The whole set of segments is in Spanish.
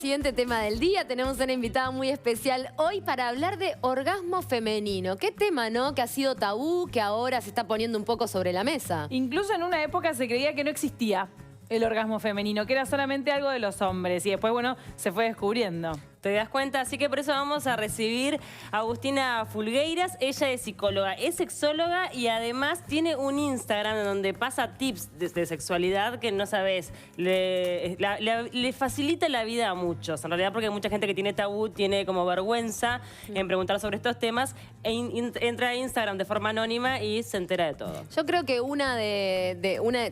Siguiente tema del día, tenemos una invitada muy especial hoy para hablar de orgasmo femenino. Qué tema, ¿no? Que ha sido tabú, que ahora se está poniendo un poco sobre la mesa. Incluso en una época se creía que no existía el orgasmo femenino, que era solamente algo de los hombres. Y después, bueno, se fue descubriendo. ¿Te das cuenta? Así que por eso vamos a recibir a Agustina Fulgueiras. Ella es psicóloga, es sexóloga y además tiene un Instagram donde pasa tips de sexualidad que no sabes. Le facilita la vida a muchos. En realidad porque hay mucha gente que tiene tabú, tiene como vergüenza en preguntar sobre estos temas. Entra a Instagram de forma anónima y se entera de todo. Yo creo que una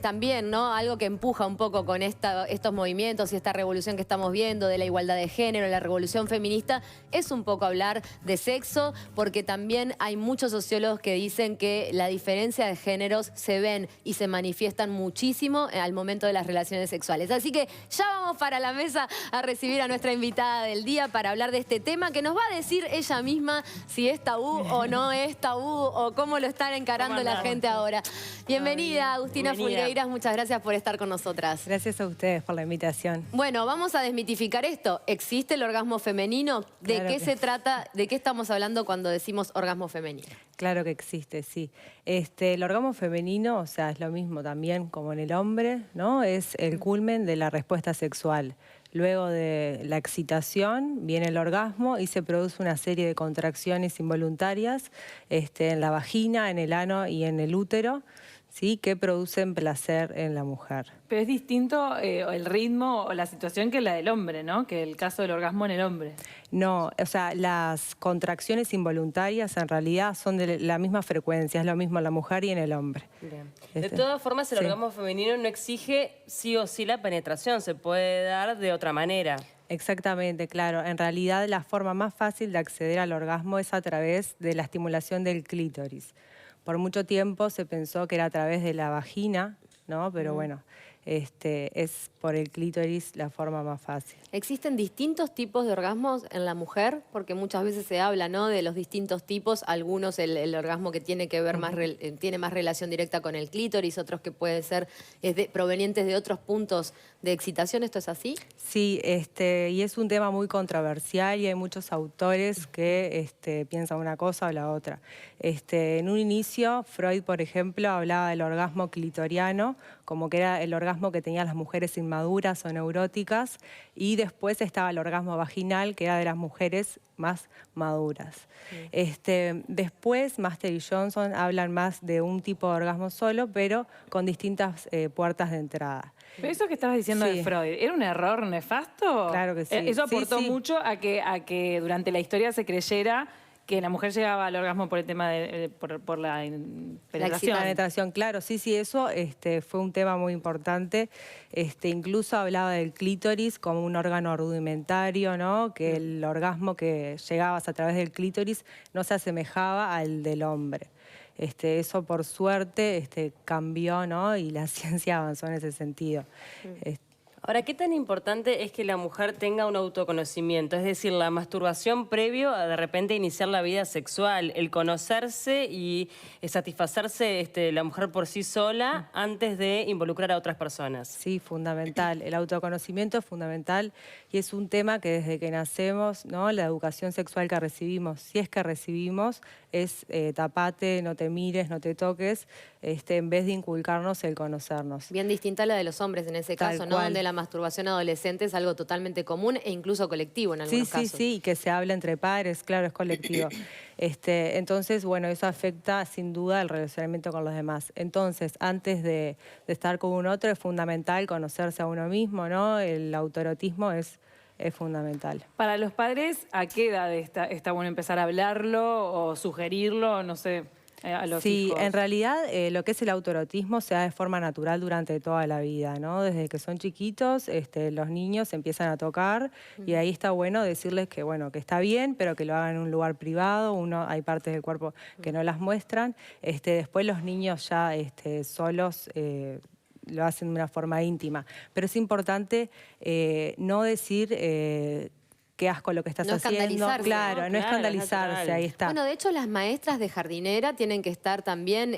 también, ¿no? Algo que empuja un poco con estos movimientos y esta revolución que estamos viendo de la igualdad de género, la revolución feminista, es un poco hablar de sexo, porque también hay muchos sociólogos que dicen que la diferencia de géneros se ven y se manifiestan muchísimo al momento de las relaciones sexuales. Así que ya vamos para la mesa a recibir a nuestra invitada del día para hablar de este tema, que nos va a decir ella misma si es tabú o no es tabú, o cómo lo están encarando la gente ahora. Bienvenida, Agustina Fulgueiras, muchas gracias por estar con nosotras. Gracias a ustedes por la invitación. Bueno, vamos a desmitificar esto. ¿Existe el orgasmo femenino? ¿De Claro qué se trata? ¿De qué estamos hablando cuando decimos orgasmo femenino? Claro que existe, sí. El orgasmo femenino, o sea, es lo mismo también como en el hombre, ¿no? Es el culmen de la respuesta sexual. Luego de la excitación viene el orgasmo y se produce una serie de contracciones involuntarias en la vagina, en el ano y en el útero, ¿sí? Que producen placer en la mujer. Pero es distinto el ritmo o la situación que la del hombre, ¿no? Que el caso del orgasmo en el hombre. No, o sea, las contracciones involuntarias en realidad son de la misma frecuencia, es lo mismo en la mujer y en el hombre. Bien. De todas formas, el orgasmo femenino no exige sí o sí la penetración, se puede dar de otra manera. Exactamente, claro. En realidad la forma más fácil de acceder al orgasmo es a través de la estimulación del clítoris. Por mucho tiempo se pensó que era a través de la vagina, ¿no? Pero bueno, es por el clítoris la forma más fácil. ¿Existen distintos tipos de orgasmos en la mujer? Porque muchas veces se habla, ¿no?, de los distintos tipos. Algunos el orgasmo que tiene que ver tiene más relación directa con el clítoris, otros que pueden ser provenientes de otros puntos de excitación. ¿Esto es así? Sí, y es un tema muy controversial y hay muchos autores que piensan una cosa o la otra. En un inicio, Freud, por ejemplo, hablaba del orgasmo clitoriano, como que era el orgasmo que tenían las mujeres inmaduras o neuróticas, y después estaba el orgasmo vaginal, que era de las mujeres más maduras. Sí. Después, Master y Johnson hablan más de un tipo de orgasmo solo, pero con distintas puertas de entrada. Pero eso que estabas diciendo de Freud, ¿era un error nefasto? Claro que sí. Eso aportó mucho a que durante la historia se creyera que la mujer llegaba al orgasmo por el tema de por la penetración. La penetración, claro, sí, eso fue un tema muy importante. Incluso hablaba del clítoris como un órgano rudimentario, ¿no? Que el orgasmo que llegabas a través del clítoris no se asemejaba al del hombre. Eso por suerte cambió, ¿no? Y la ciencia avanzó en ese sentido. Ahora, ¿qué tan importante es que la mujer tenga un autoconocimiento? Es decir, la masturbación previo a de repente iniciar la vida sexual, el conocerse y satisfacerse la mujer por sí sola antes de involucrar a otras personas. Sí, fundamental. El autoconocimiento es fundamental y es un tema que desde que nacemos, ¿no? La educación sexual que recibimos, si es que recibimos, es tapate, no te mires, no te toques, en vez de inculcarnos el conocernos. Bien distinta a la de los hombres en ese caso, ¿no? Donde la masturbación adolescente es algo totalmente común e incluso colectivo en algunos casos. Sí, y que se habla entre padres, claro, es colectivo. Entonces, bueno, eso afecta sin duda el relacionamiento con los demás. Entonces, antes de estar con un otro es fundamental conocerse a uno mismo, ¿no? El autoerotismo es fundamental. Para los padres, ¿a qué edad está bueno empezar a hablarlo o sugerirlo, no sé, a los hijos? Sí, en realidad lo que es el autoerotismo se da de forma natural durante toda la vida, ¿no? Desde que son chiquitos, los niños se empiezan a tocar y ahí está bueno decirles que, bueno, que está bien, pero que lo hagan en un lugar privado. Hay partes del cuerpo que no las muestran. Después los niños ya solos lo hacen de una forma íntima. Pero es importante no decir qué asco lo que estás No haciendo. escandalizarse, Claro, ¿no? no Claro, escandalizarse, natural. ahí está. Bueno, de hecho, las maestras de jardinera tienen que estar también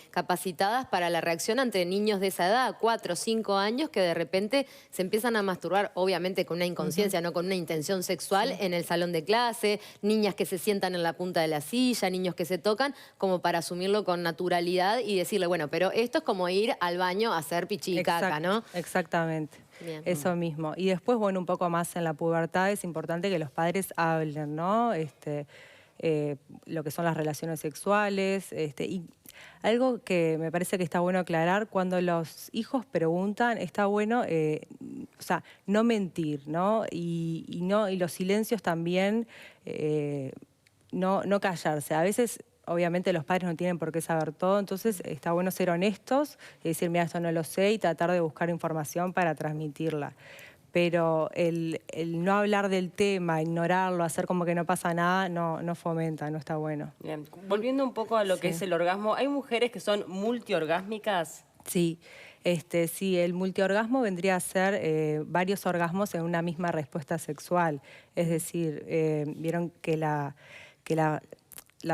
capacitadas para la reacción ante niños de esa edad, 4 o 5 años, que de repente se empiezan a masturbar, obviamente con una inconsciencia, no con una intención sexual, en el salón de clase, niñas que se sientan en la punta de la silla, niños que se tocan, como para asumirlo con naturalidad y decirle, bueno, pero esto es como ir al baño a hacer pichi y caca, ¿no? Exactamente. Bien. Eso mismo. Y después, bueno, un poco más en la pubertad es importante que los padres hablen, ¿no? Lo que son las relaciones sexuales. Y algo que me parece que está bueno aclarar, cuando los hijos preguntan, está bueno, o sea, no mentir, ¿no? Y los silencios también, no callarse. A veces, obviamente, los padres no tienen por qué saber todo, entonces está bueno ser honestos y decir, mira, esto no lo sé, y tratar de buscar información para transmitirla. Pero el no hablar del tema, ignorarlo, hacer como que no pasa nada, no fomenta, no está bueno. Bien. Volviendo un poco a lo que es el orgasmo, ¿hay mujeres que son multiorgásmicas? Sí, sí, el multiorgasmo vendría a ser varios orgasmos en una misma respuesta sexual. Es decir, vieron que la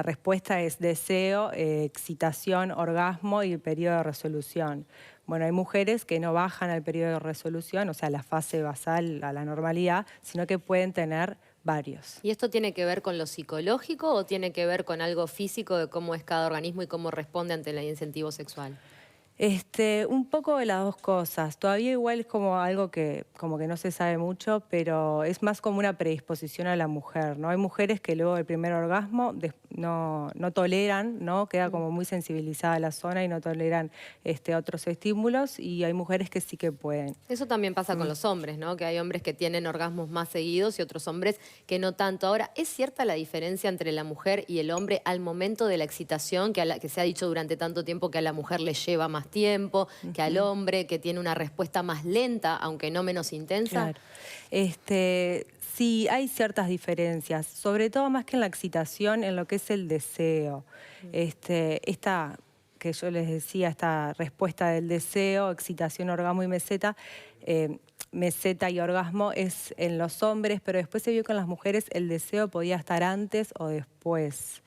respuesta es deseo, excitación, orgasmo y periodo de resolución. Bueno, hay mujeres que no bajan al periodo de resolución, o sea, la fase basal a la normalidad, sino que pueden tener varios. ¿Y esto tiene que ver con lo psicológico o tiene que ver con algo físico de cómo es cada organismo y cómo responde ante el incentivo sexual? Un poco de las dos cosas. Todavía igual es como algo que como que no se sabe mucho, pero es más como una predisposición a la mujer, ¿no? Hay mujeres que luego del primer orgasmo no toleran, ¿no? Queda como muy sensibilizada la zona y no toleran otros estímulos, y hay mujeres que sí que pueden. Eso también pasa con los hombres, ¿no? Que hay hombres que tienen orgasmos más seguidos y otros hombres que no tanto. Ahora, ¿es cierta la diferencia entre la mujer y el hombre al momento de la excitación, que se ha dicho durante tanto tiempo que a la mujer le lleva más tiempo, que al hombre, que tiene una respuesta más lenta, aunque no menos intensa? Claro. Sí, hay ciertas diferencias, sobre todo más que en la excitación, en lo que es el deseo. Esta que yo les decía, esta respuesta del deseo, excitación, orgasmo y meseta, meseta y orgasmo es en los hombres, pero después se vio que en las mujeres el deseo podía estar antes o después.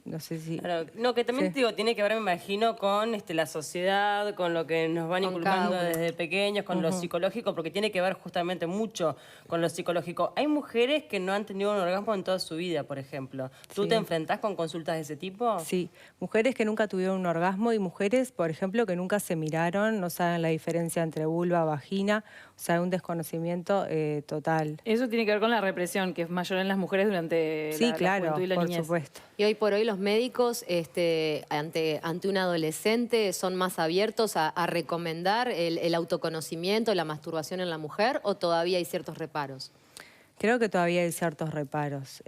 No sé si... Claro, no, que también Sí. digo, tiene que ver, me imagino, con la sociedad, con lo que nos van Con inculcando cada uno. desde pequeños, con lo psicológico, porque tiene que ver justamente mucho con lo psicológico. Hay mujeres que no han tenido un orgasmo en toda su vida, por ejemplo. ¿Tú Sí. te enfrentás con consultas de ese tipo? Sí, mujeres que nunca tuvieron un orgasmo y mujeres, por ejemplo, que nunca se miraron, no saben la diferencia entre vulva, vagina, o sea, un desconocimiento total. Eso tiene que ver con la represión, que es mayor en las mujeres durante Sí, la claro, juventud y la por niñez. supuesto. Y hoy por hoy los médicos ante un adolescente son más abiertos a recomendar el autoconocimiento, la masturbación en la mujer, ¿o todavía hay ciertos reparos? Creo que todavía hay ciertos reparos.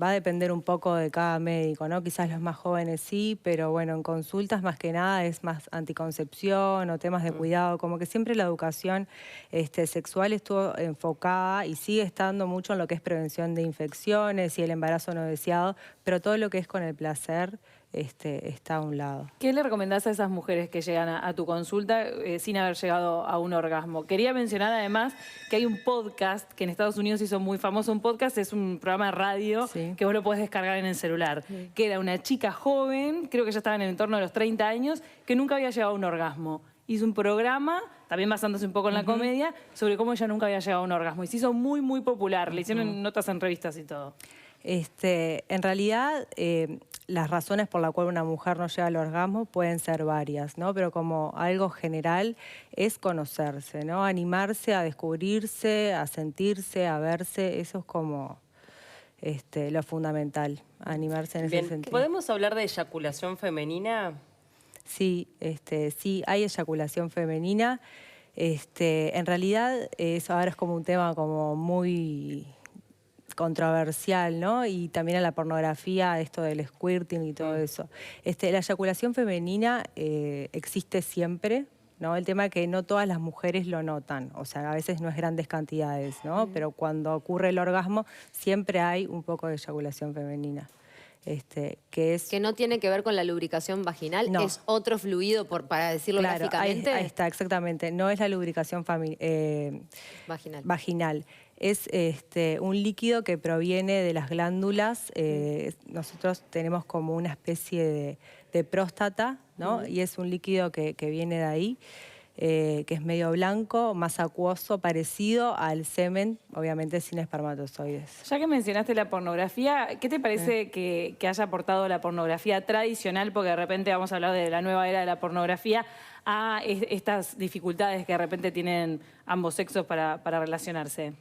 Va a depender un poco de cada médico, ¿no? Quizás los más jóvenes sí, pero bueno, en consultas más que nada es más anticoncepción o temas de cuidado. Como que siempre la educación sexual estuvo enfocada y sigue estando mucho en lo que es prevención de infecciones y el embarazo no deseado, pero todo lo que es con el placer está a un lado. ¿Qué le recomendás a esas mujeres que llegan a tu consulta sin haber llegado a un orgasmo? Quería mencionar además que hay un podcast que en Estados Unidos hizo muy famoso. Un podcast es un programa de radio Sí. que vos lo podés descargar en el celular. Que era una chica joven, creo que ya estaba en el entorno de los 30 años, que nunca había llegado a un orgasmo. Hizo un programa, también basándose un poco en la comedia, sobre cómo ella nunca había llegado a un orgasmo. Y se hizo muy, muy popular. Le hicieron notas en revistas y todo. En realidad, las razones por las cuales una mujer no llega al orgasmo pueden ser varias, ¿no? Pero como algo general es conocerse, ¿no? Animarse a descubrirse, a sentirse, a verse, eso es como lo fundamental, animarse en ese Bien, sentido. ¿podemos hablar de eyaculación femenina? Sí, sí, hay eyaculación femenina. En realidad, eso ahora es como un tema como muy controversial, ¿no? Y también a la pornografía, esto del squirting y todo eso. La eyaculación femenina existe siempre, ¿no? El tema es que no todas las mujeres lo notan, o sea, a veces no es grandes cantidades, ¿no? Pero cuando ocurre el orgasmo siempre hay un poco de eyaculación femenina. que es... Que no tiene que ver con la lubricación vaginal, No. es otro fluido, para decirlo Claro, gráficamente. ahí está, exactamente. No es la lubricación Vaginal. vaginal. Es un líquido que proviene de las glándulas. Nosotros tenemos como una especie de próstata, ¿no? Y es un líquido que viene de ahí, que es medio blanco, más acuoso, parecido al semen, obviamente sin espermatozoides. Ya que mencionaste la pornografía, ¿qué te parece que haya aportado la pornografía tradicional? Porque de repente vamos a hablar de la nueva era de la pornografía, a estas dificultades que de repente tienen ambos sexos para relacionarse.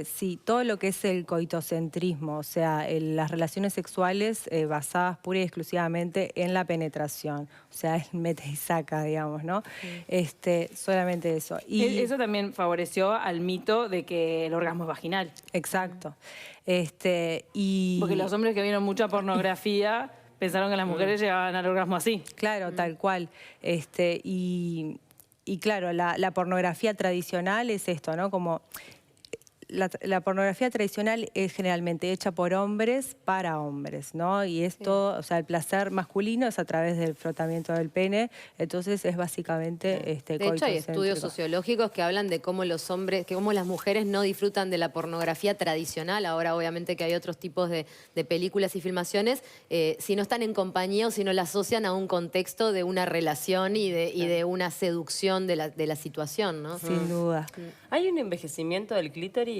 Sí, todo lo que es el coitocentrismo, o sea, las relaciones sexuales basadas pura y exclusivamente en la penetración, o sea, el mete y saca, digamos, ¿no? Solamente eso. Y Eso también favoreció al mito de que el orgasmo es vaginal. exacto. Porque los hombres que vieron mucha pornografía pensaron que las mujeres llegaban al orgasmo así. Claro, tal cual. Y claro, la pornografía tradicional es esto, ¿no? Como la pornografía tradicional es generalmente hecha por hombres para hombres, ¿no? Y es todo, o sea, el placer masculino es a través del frotamiento del pene, entonces es básicamente De hecho, hay coitocéntrico. estudios sociológicos que hablan de cómo los hombres, que cómo las mujeres no disfrutan de la pornografía tradicional. Ahora, obviamente, que hay otros tipos de películas y filmaciones, si no están en compañía o si no la asocian a un contexto de una relación y de una seducción de la situación, ¿no? Sin duda. ¿Hay un envejecimiento del clítoris?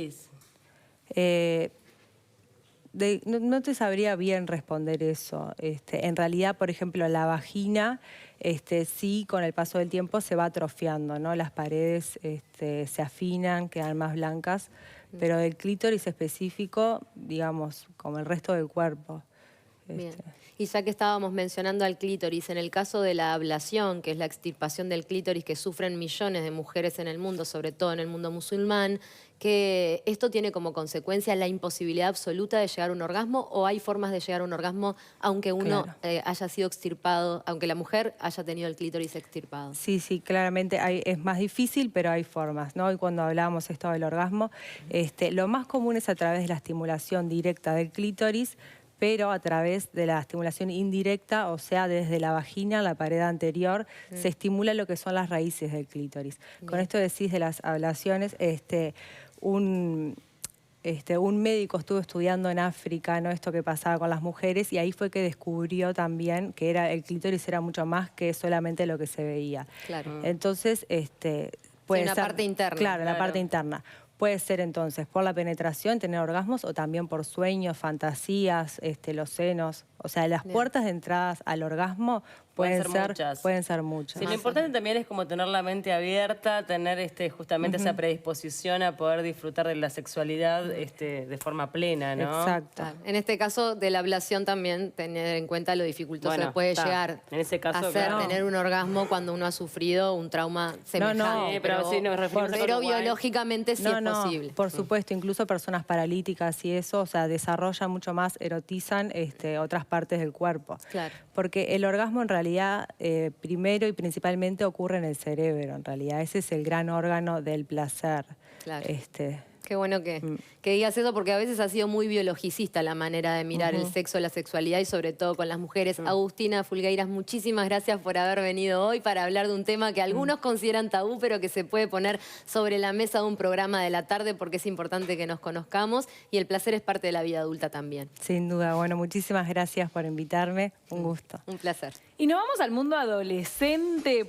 No te sabría bien responder eso. En realidad, por ejemplo, la vagina sí, con el paso del tiempo se va atrofiando, ¿no? Las paredes se afinan, quedan más blancas, pero del clítoris específico, digamos, como el resto del cuerpo. Bien. Y ya que estábamos mencionando al clítoris, en el caso de la ablación, que es la extirpación del clítoris que sufren millones de mujeres en el mundo, sobre todo en el mundo musulmán, que esto tiene como consecuencia la imposibilidad absoluta de llegar a un orgasmo, o hay formas de llegar a un orgasmo aunque uno haya sido extirpado, aunque la mujer haya tenido el clítoris extirpado. Sí, claramente es más difícil, pero hay formas, ¿no? Y cuando hablábamos esto del orgasmo, lo más común es a través de la estimulación directa del clítoris, pero a través de la estimulación indirecta, o sea, desde la vagina, la pared anterior, se estimula lo que son las raíces del clítoris. Con esto decís de las ablaciones, un médico estuvo estudiando en África, ¿no? Esto que pasaba con las mujeres, y ahí fue que descubrió también que el clítoris era mucho más que solamente lo que se veía. Claro. Entonces, puede una ser, parte interna. Claro, la parte interna. Puede ser entonces por la penetración, tener orgasmos, o también por sueños, fantasías, los senos. O sea, las puertas de entradas al orgasmo pueden ser muchas. Sí, lo importante también es como tener la mente abierta, tener justamente esa predisposición a poder disfrutar de la sexualidad de forma plena, ¿no? Exacto. En este caso de la ablación también tener en cuenta lo dificultoso que puede llegar en ese caso, a tener un orgasmo cuando uno ha sufrido un trauma semejante. Sí, pero sí nos referimos a pero Uruguay. biológicamente sí es posible. Por supuesto, incluso personas paralíticas y eso, o sea, desarrollan mucho más, erotizan otras partes del cuerpo. Claro. Porque el orgasmo en realidad, primero y principalmente ocurre en el cerebro, en realidad. Ese es el gran órgano del placer. Claro. Qué bueno que digas eso, porque a veces ha sido muy biologicista la manera de mirar el sexo, la sexualidad y sobre todo con las mujeres. Agustina Fulgueiras, muchísimas gracias por haber venido hoy para hablar de un tema que algunos consideran tabú, pero que se puede poner sobre la mesa de un programa de la tarde porque es importante que nos conozcamos y el placer es parte de la vida adulta también. Sin duda. Bueno, muchísimas gracias por invitarme. Un gusto. Un placer. Y nos vamos al mundo adolescente.